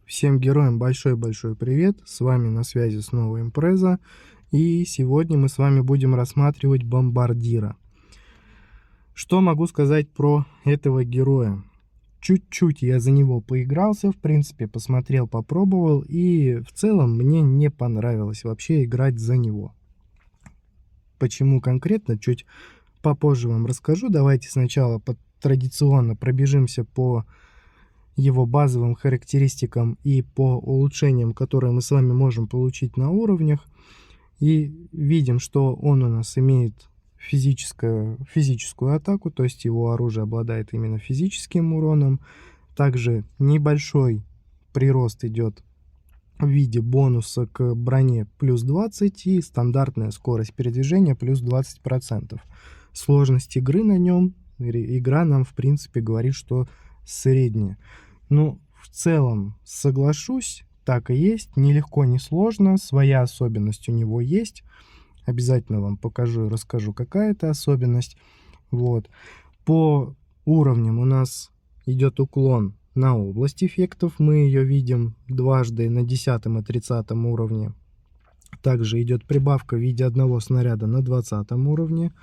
Всем героям большой-большой привет, с вами на связи снова Импреза, и сегодня мы с вами будем рассматривать бомбардира. Что могу сказать про этого героя? Чуть-чуть я за него поигрался, в принципе, посмотрел, попробовал, и в целом мне не понравилось вообще играть за него. Почему конкретно, чуть попозже вам расскажу. Давайте сначала традиционно пробежимся по его базовым характеристикам и по улучшениям, которые мы с вами можем получить на уровнях. И видим, что он у нас имеет физическую атаку, то есть его оружие обладает именно физическим уроном. Также небольшой прирост идет в виде бонуса к броне плюс 20 и стандартная скорость передвижения плюс 20%. Сложность игры на нем, игра нам в принципе говорит, что средняя. Ну, в целом, соглашусь, так и есть. Нелегко, не сложно. Своя особенность у него есть. Обязательно вам покажу и расскажу, какая это особенность. Вот. По уровням у нас идет уклон на область эффектов. Мы ее видим дважды на 10 и 30 уровне. Также идет прибавка в виде одного снаряда на 20 уровне.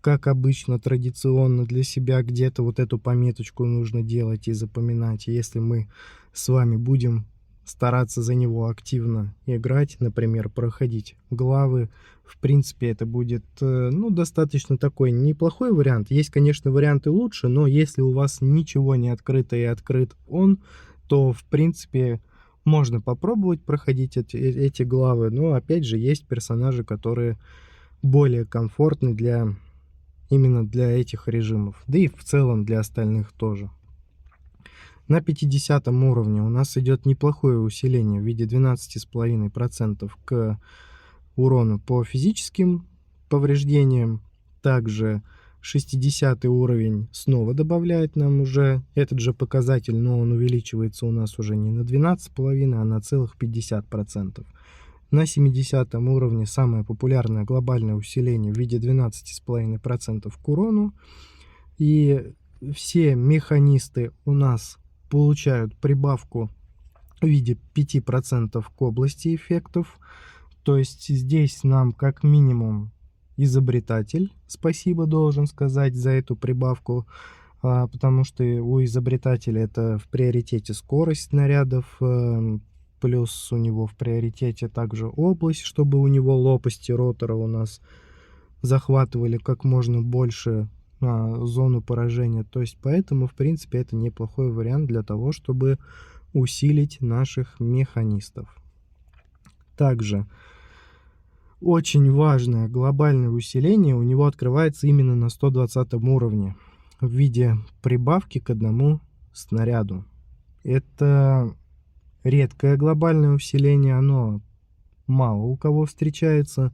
Как обычно, традиционно для себя где-то вот эту пометочку нужно делать и запоминать. Если мы с вами будем стараться за него активно играть, например, проходить главы, в принципе, это будет, ну, достаточно такой неплохой вариант. Есть, конечно, варианты лучше, но если у вас ничего не открыто и открыт он, то, в принципе, можно попробовать проходить эти главы. Но, опять же, есть персонажи, которые более комфортны именно для этих режимов, да и в целом для остальных тоже. На 50 уровне у нас идет неплохое усиление в виде 12,5% к урону по физическим повреждениям. Также 60 уровень снова добавляет нам уже этот же показатель, но он увеличивается у нас уже не на 12,5, а на целых 50%. На 70 уровне самое популярное глобальное усиление в виде 12,5% к урону. И все механисты у нас получают прибавку в виде 5% к области эффектов. То есть здесь нам как минимум изобретатель спасибо должен сказать за эту прибавку, потому что у изобретателя это в приоритете скорость снарядов, плюс у него в приоритете также область, чтобы у него лопасти ротора у нас захватывали как можно больше зону поражения. То есть поэтому, в принципе, это неплохой вариант для того, чтобы усилить наших механистов. Также очень важное глобальное усиление у него открывается именно на 120 уровне в виде прибавки к одному снаряду. Это редкое глобальное усиление, оно мало у кого встречается.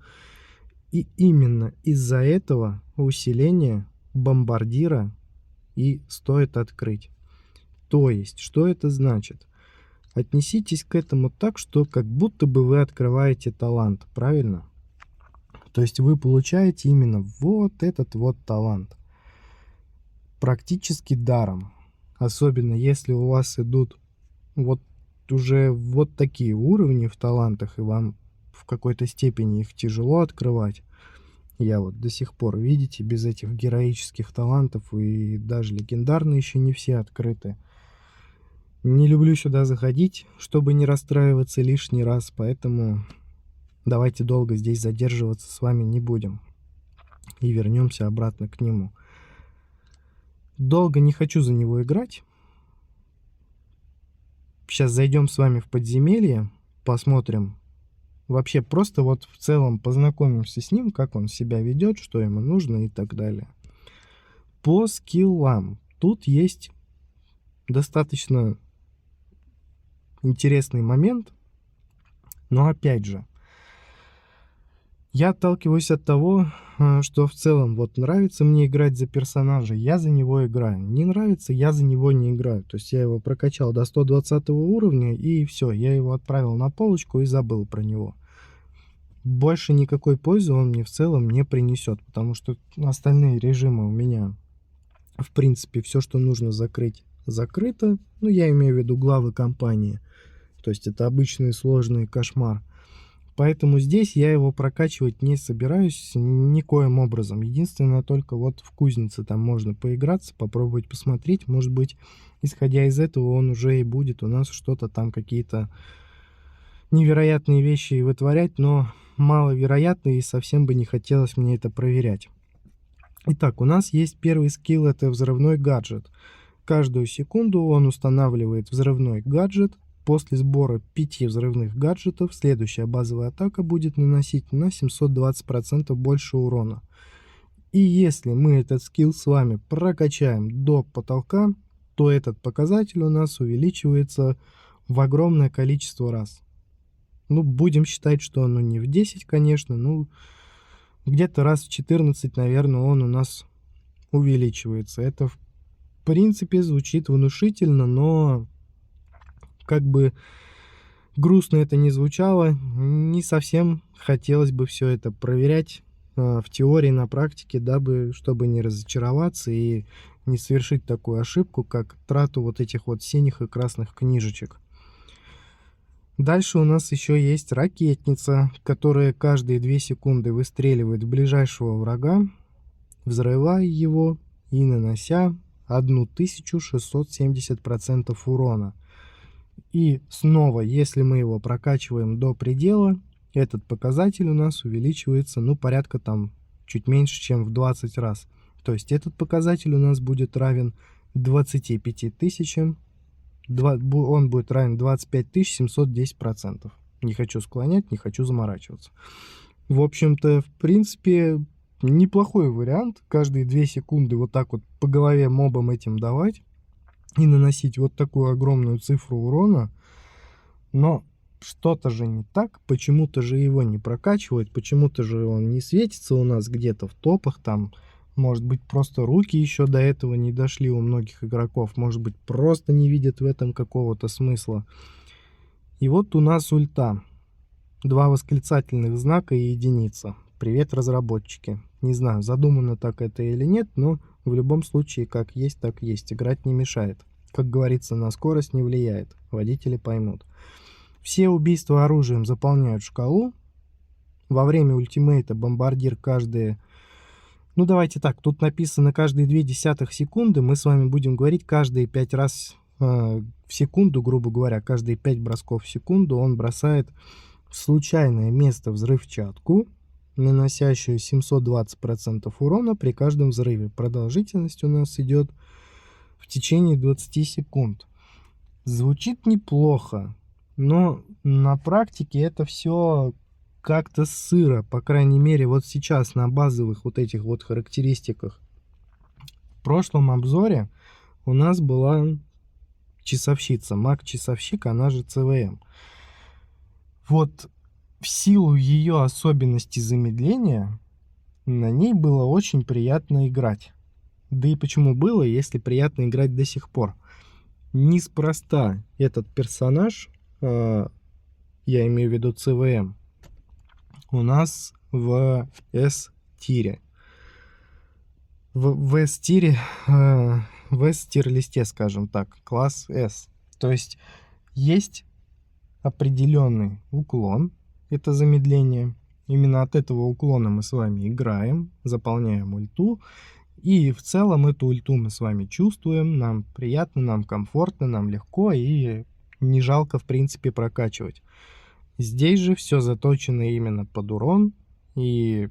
И именно из-за этого усиления бомбардира и стоит открыть. То есть, что это значит? Отнеситесь к этому так, что как будто бы вы открываете талант, правильно? То есть вы получаете именно вот этот вот талант. Практически даром. Особенно если у вас идут вот уже вот такие уровни в талантах, и вам в какой-то степени их тяжело открывать. Я вот до сих пор, видите, без этих героических талантов, и даже легендарные еще не все открыты. Не люблю сюда заходить, чтобы не расстраиваться лишний раз, поэтому давайте долго здесь задерживаться с вами не будем. И вернемся обратно к нему. Долго не хочу за него играть. Сейчас зайдем с вами в подземелье, посмотрим. Вообще просто вот в целом познакомимся с ним, как он себя ведет, что ему нужно и так далее. По скиллам. Тут есть достаточно интересный момент. Но опять же, я отталкиваюсь от того, что в целом вот нравится мне играть за персонажа, я за него играю. Не нравится, я за него не играю. То есть я его прокачал до 120 уровня и все, я его отправил на полочку и забыл про него. Больше никакой пользы он мне в целом не принесет, потому что остальные режимы у меня, в принципе, все, что нужно закрыть, закрыто. Ну, я имею в виду главы кампании. То есть это обычный сложный кошмар. Поэтому здесь я его прокачивать не собираюсь никоим образом. Единственное, только вот в кузнице там можно поиграться, попробовать посмотреть. Может быть, исходя из этого, он уже и будет у нас что-то там, какие-то невероятные вещи вытворять, но маловероятно, и совсем бы не хотелось мне это проверять. Итак, у нас есть первый скилл, это взрывной гаджет. Каждую секунду он устанавливает взрывной гаджет. После сбора 5 взрывных гаджетов следующая базовая атака будет наносить на 720% больше урона. И если мы этот скилл с вами прокачаем до потолка, то этот показатель у нас увеличивается в огромное количество раз. Ну, будем считать, что оно не в 10, конечно, ну, где-то раз в 14, наверное, он у нас увеличивается. Это, в принципе, звучит внушительно, но как бы грустно это не звучало, не совсем хотелось бы все это проверять в теории, на практике, дабы, чтобы не разочароваться и не совершить такую ошибку, как трату вот этих вот синих и красных книжечек. Дальше у нас еще есть ракетница, которая каждые 2 секунды выстреливает в ближайшего врага, взрывая его и нанося 1670% урона. И снова, если мы его прокачиваем до предела, этот показатель у нас увеличивается, ну, порядка там чуть меньше, чем в 20 раз. То есть этот показатель у нас будет равен 25 тысячам, он будет равен 25 710%. Не хочу склонять, не хочу заморачиваться. В общем-то, в принципе, неплохой вариант. Каждые 2 секунды вот так вот по голове мобам этим давать и наносить вот такую огромную цифру урона. Но что-то же не так, почему-то же его не прокачивают, почему-то же он не светится у нас где-то в топах там. Может быть, просто руки еще до этого не дошли у многих игроков, может быть, просто не видят в этом какого-то смысла. И вот у нас ульта. 2 восклицательных знака и единица. Привет, разработчики. Не знаю, задумано так это или нет, но в любом случае, как есть, так есть. Играть не мешает. Как говорится, на скорость не влияет. Водители поймут. Все убийства оружием заполняют шкалу. Во время ультимейта бомбардир каждые... Ну, давайте так, тут написано каждые 0,2 секунды. Мы с вами будем говорить каждые 5 раз в секунду, грубо говоря, каждые 5 бросков в секунду он бросает в случайное место взрывчатку, наносящую 720% урона при каждом взрыве. Продолжительность у нас идет в течение 20 секунд. Звучит неплохо, но на практике это все как-то сыро, по крайней мере, вот сейчас на базовых вот этих вот характеристиках. В прошлом обзоре у нас была часовщица, маг-часовщик, она же ЦВМ. Вот в силу ее особенностей замедления на ней было очень приятно играть. Да и почему было, если приятно играть до сих пор? Неспроста этот персонаж, я имею в виду ЦВМ, у нас в S-тире. В S-тире, в S-тир-листе, скажем так, класс S. То есть определенный уклон, это замедление. Именно от этого уклона мы с вами играем, заполняем ульту. И в целом эту ульту мы с вами чувствуем, нам приятно, нам комфортно, нам легко и не жалко в принципе прокачивать. Здесь же все заточено именно под урон, и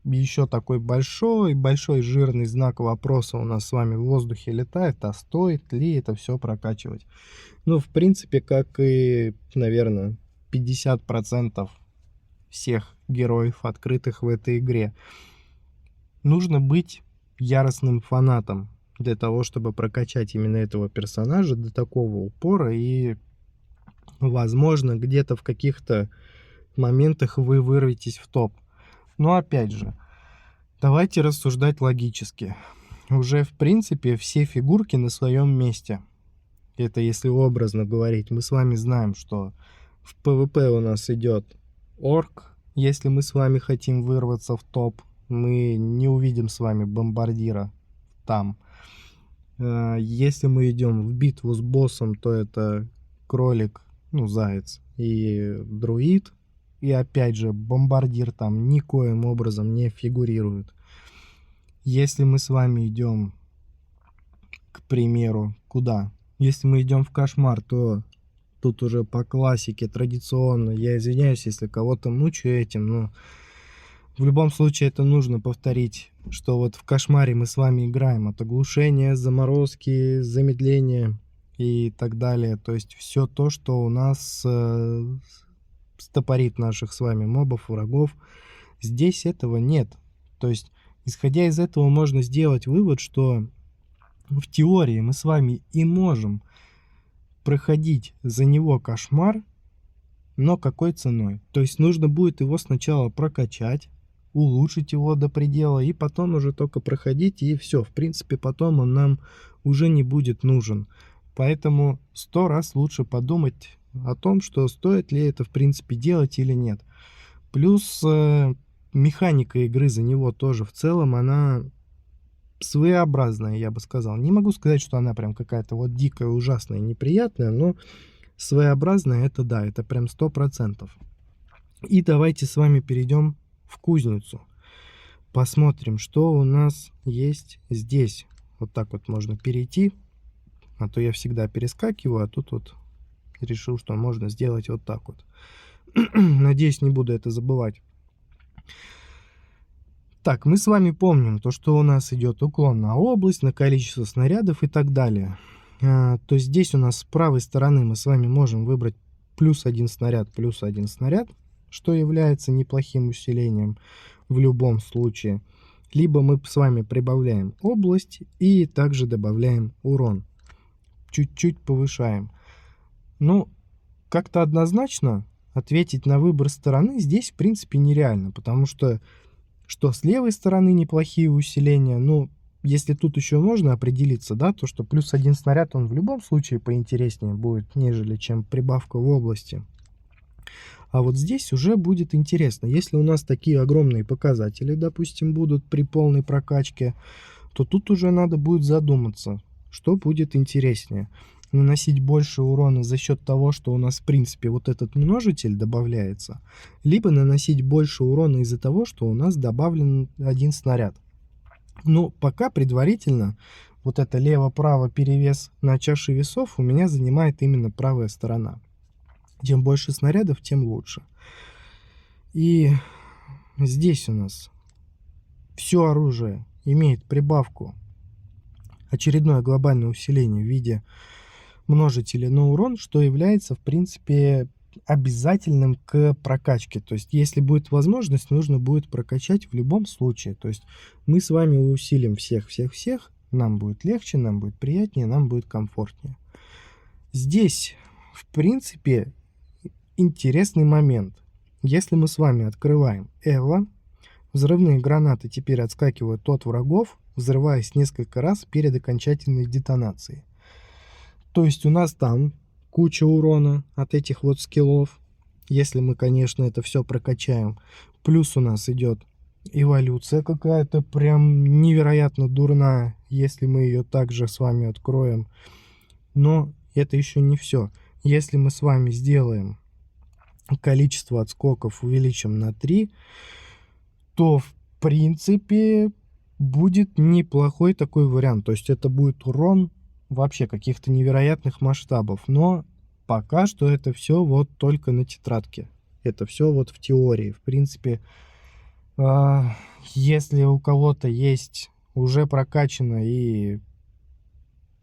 еще такой большой жирный знак вопроса у нас с вами в воздухе летает, а стоит ли это все прокачивать? Ну, в принципе, как и, наверное, 50% всех героев, открытых в этой игре. Нужно быть яростным фанатом для того, чтобы прокачать именно этого персонажа до такого упора, и, возможно, где-то в каких-то моментах вы вырветесь в топ. Но опять же, давайте рассуждать логически. Уже, в принципе, все фигурки на своем месте. Это если образно говорить. Мы с вами знаем, что в PvP у нас идет орк. Если мы с вами хотим вырваться в топ, мы не увидим с вами бомбардира там. Если мы идем в битву с боссом, то это кролик ну, заяц, и друид, и опять же бомбардир там никоим образом не фигурирует. Если мы с вами идем, к примеру, куда? Если мы идем в кошмар, то тут уже по классике традиционно, я извиняюсь, если кого-то мучаю этим, но в любом случае это нужно повторить, что вот в кошмаре мы с вами играем от оглушения, заморозки, замедления и так далее. То есть все то, что у нас стопорит наших с вами мобов, врагов. Здесь этого нет. То есть, исходя из этого, можно сделать вывод, что в теории мы с вами и можем проходить за него кошмар, но какой ценой? То есть нужно будет его сначала прокачать, улучшить его до предела, и потом уже только проходить, и все. В принципе, потом он нам уже не будет нужен. Поэтому 100 раз лучше подумать о том, что стоит ли это в принципе делать или нет. Плюс механика игры за него тоже в целом, она своеобразная, я бы сказал. Не могу сказать, что она прям какая-то вот дикая, ужасная, неприятная, но своеобразная это да, это прям 100%. И давайте с вами перейдем в кузницу. Посмотрим, что у нас есть здесь. Вот так вот можно перейти. А то я всегда перескакиваю, а тут вот решил, что можно сделать вот так вот. Надеюсь, не буду это забывать. Так, мы с вами помним то, что у нас идет уклон на область, на количество снарядов и так далее. То есть здесь у нас с правой стороны мы с вами можем выбрать плюс один снаряд, что является неплохим усилением в любом случае. Либо мы с вами прибавляем область и также добавляем урон. Чуть-чуть повышаем. Ну, как-то однозначно ответить на выбор стороны здесь в принципе нереально, потому что с левой стороны неплохие усиления, ну, если тут еще можно определиться, да, то что плюс один снаряд, он в любом случае поинтереснее будет, нежели чем прибавка в области. А вот здесь уже будет интересно. Если у нас такие огромные показатели, допустим, будут при полной прокачке, то тут уже надо будет задуматься, что будет интереснее. Наносить больше урона за счет того, что у нас в принципе вот этот множитель добавляется, либо наносить больше урона из-за того, что у нас добавлен один снаряд. Ну, пока предварительно вот это лево-право перевес на чаше весов у меня занимает именно правая сторона. Чем больше снарядов, тем лучше. И здесь у нас все оружие имеет прибавку, очередное глобальное усиление в виде множителя на урон, что является, в принципе, обязательным к прокачке. То есть, если будет возможность, нужно будет прокачать в любом случае. То есть, мы с вами усилим всех, нам будет легче, нам будет приятнее, нам будет комфортнее. Здесь, в принципе, интересный момент. Если мы с вами открываем Эва, взрывные гранаты теперь отскакивают от врагов, взрываясь несколько раз перед окончательной детонацией. То есть у нас там куча урона от этих вот скиллов, если мы, конечно, это все прокачаем. Плюс у нас идет эволюция какая-то прям невероятно дурная, если мы ее также с вами откроем. Но это еще не все. Если мы с вами сделаем количество отскоков, увеличим на 3, то в принципе будет неплохой такой вариант. То есть это будет урон вообще каких-то невероятных масштабов. Но пока что это все вот только на тетрадке. Это все вот в теории. В принципе, если у кого-то есть уже прокачано и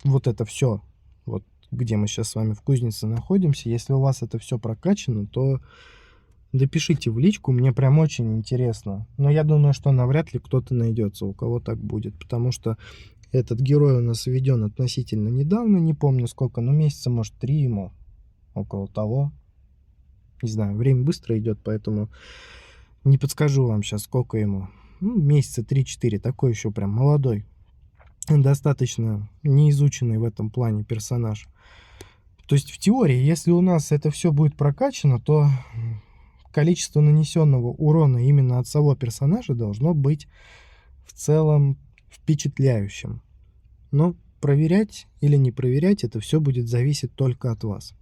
вот это все, вот где мы сейчас с вами в кузнице находимся, если у вас это все прокачано, то допишите в личку, мне прям очень интересно. Но я думаю, что навряд ли кто-то найдется, у кого так будет, потому что этот герой у нас введен относительно недавно, не помню сколько, но месяца, может, 3 ему, около того. Не знаю, время быстро идет, поэтому не подскажу вам сейчас, сколько ему. Ну, месяца 3-4, такой еще прям молодой. Достаточно неизученный в этом плане персонаж. То есть в теории, если у нас это все будет прокачано, то количество нанесенного урона именно от самого персонажа должно быть в целом впечатляющим. Но проверять или не проверять, это все будет зависеть только от вас.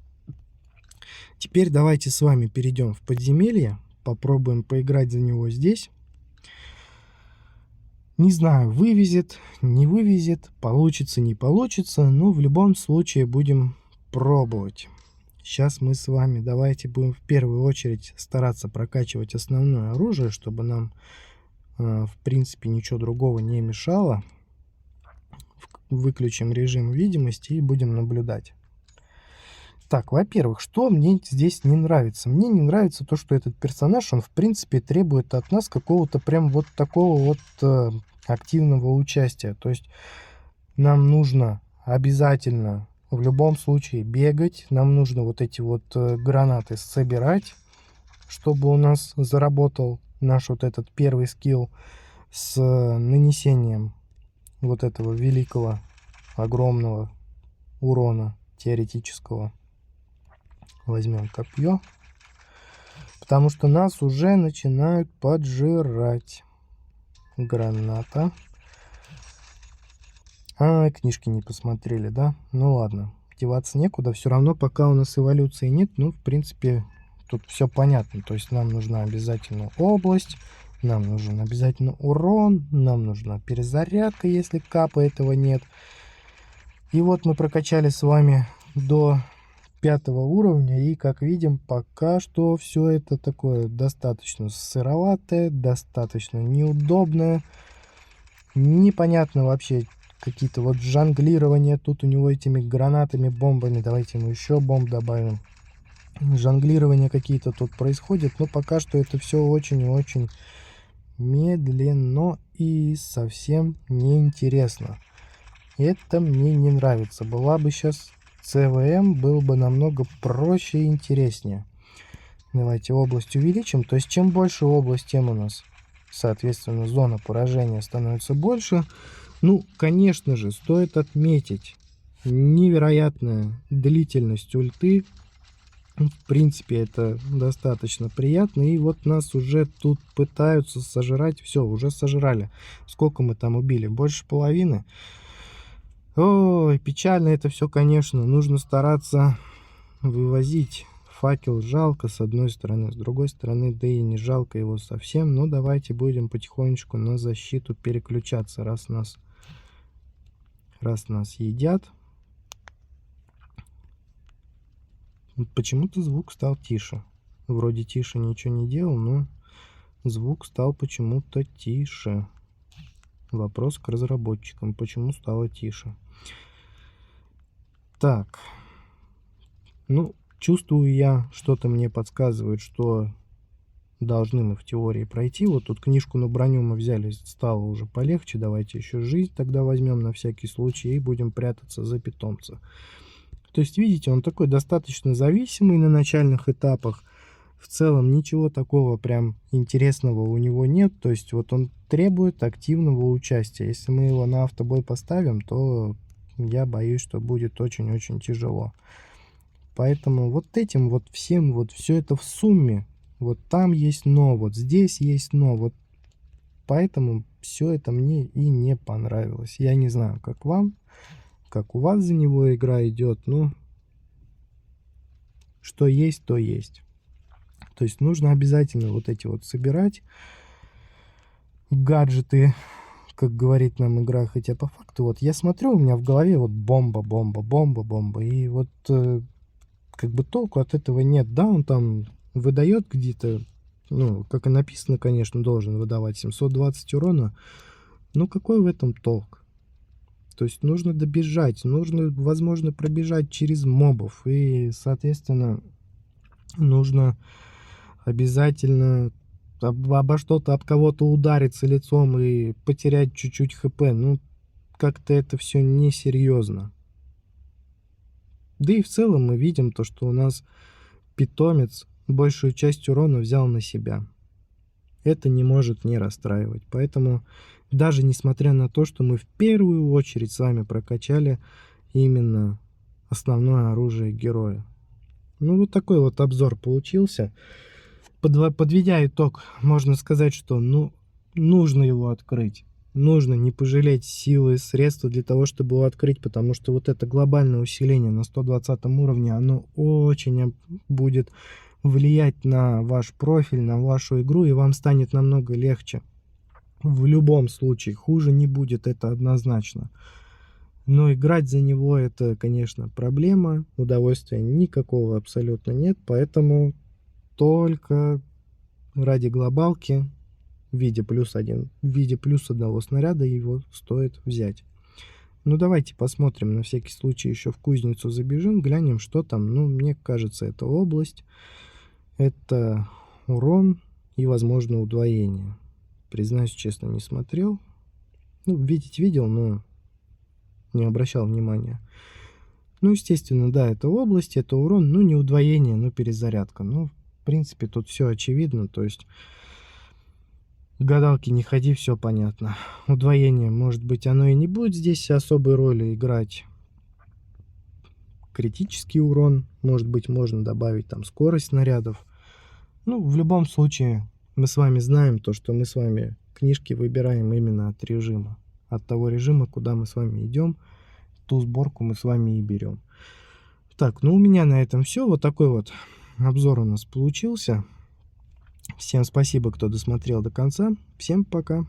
Теперь давайте с вами перейдем в подземелье, попробуем поиграть за него здесь. Не знаю, вывезет, не вывезет, получится, не получится, но в любом случае будем пробовать. Сейчас мы с вами давайте будем в первую очередь стараться прокачивать основное оружие, чтобы нам, в принципе, ничего другого не мешало. Выключим режим видимости и будем наблюдать. Так, во-первых, что мне здесь не нравится? Мне не нравится то, что этот персонаж, он в принципе требует от нас какого-то прям вот такого вот активного участия. То есть нам нужно обязательно в любом случае бегать, нам нужно вот эти вот гранаты собирать, чтобы у нас заработал наш вот этот первый скилл с нанесением вот этого великого, огромного урона теоретического. Возьмем копье, потому что нас уже начинают поджирать. Граната. Книжки не посмотрели, да? Ну ладно, деваться некуда. Все равно пока у нас эволюции нет, ну, в принципе, тут все понятно. То есть нам нужна обязательно область, нам нужен обязательно урон, нам нужна перезарядка, если капа этого нет. И вот мы прокачали с вами до 5 уровня, и как видим, пока что все это такое достаточно сыроватое, достаточно неудобное, непонятно вообще, какие-то вот жонглирования тут у него этими гранатами, бомбами. Давайте ему еще бомб добавим. Жонглирования какие-то тут происходят, но пока что это все очень-очень медленно и совсем неинтересно. Это мне не нравится. Была бы сейчас ЦВМ, был бы намного проще и интереснее. Давайте область увеличим. То есть чем больше область, тем у нас, соответственно, зона поражения становится больше. Ну, конечно же, стоит отметить невероятная длительность ульты. В принципе, это достаточно приятно. И вот нас уже тут пытаются сожрать. Все, уже сожрали. Сколько мы там убили? Больше половины. Ой, печально это все, конечно. Нужно стараться вывозить. Факел жалко с одной стороны, с другой стороны, да и не жалко его совсем. Но давайте будем потихонечку на защиту переключаться, раз нас едят. Почему-то звук стал тише. Вроде тише ничего не делал, но звук стал почему-то тише. Вопрос к разработчикам, почему стало тише. Так. Ну, чувствую я, что-то мне подсказывает, что должны мы в теории пройти. Вот тут книжку на броню мы взяли, стало уже полегче. Давайте еще жизнь тогда возьмем на всякий случай и будем прятаться за питомца. То есть, видите, он такой достаточно зависимый на начальных этапах. В целом ничего такого прям интересного у него нет. То есть, вот он требует активного участия. Если мы его на автобой поставим, то я боюсь, что будет очень-очень тяжело. Поэтому вот этим вот всем, вот все это в сумме. Вот там есть но, вот здесь есть но. Вот поэтому все это мне и не понравилось. Я не знаю, как вам, как у вас за него игра идет. Ну, что есть, то есть. То есть нужно обязательно вот эти вот собирать гаджеты, как говорит нам игра. Хотя по факту вот я смотрю, у меня в голове вот бомба, бомба, бомба, бомба. И вот как бы толку от этого нет. Да, он там выдает где-то, ну, как и написано, конечно, должен выдавать 720 урона. Но какой в этом толк? То есть нужно добежать, нужно, возможно, пробежать через мобов. И, соответственно, нужно обязательно обо что-то, об кого-то удариться лицом и потерять чуть-чуть хп. Ну, как-то это все несерьезно. Да и в целом мы видим то, что у нас питомец большую часть урона взял на себя. Это не может не расстраивать. Поэтому даже несмотря на то, что мы в первую очередь с вами прокачали именно основное оружие героя. Ну, вот такой вот обзор получился. Подведя итог, можно сказать, что ну, нужно его открыть. нужно не пожалеть силы, средства для того, чтобы его открыть, потому что вот это глобальное усиление на 120 уровне, оно очень будет влиять на ваш профиль, на вашу игру, и вам станет намного легче. В любом случае, хуже не будет, это однозначно. Но играть за него это, конечно, проблема, удовольствия никакого абсолютно нет, поэтому только ради глобалки в виде +1, в виде +1 снаряда его стоит взять. Ну давайте посмотрим, на всякий случай еще в кузницу забежим, глянем, что там. Ну, мне кажется, это область, это урон и, возможно, удвоение. Признаюсь честно, не смотрел. Ну, видеть видел, но не обращал внимания. Ну, естественно, да, это область, это урон, ну, не удвоение, но перезарядка. Ну, в принципе, тут все очевидно, то есть к гадалке не ходи, все понятно. Удвоение, может быть, оно и не будет здесь особой роли играть. Критический урон, может быть, можно добавить там скорость снарядов. Ну, в любом случае, мы с вами знаем то, что мы с вами книжки выбираем именно от режима. От того режима, куда мы с вами идем, ту сборку мы с вами и берем. Так, ну у меня на этом все. Вот такой вот обзор у нас получился. Всем спасибо, кто досмотрел до конца. Всем пока.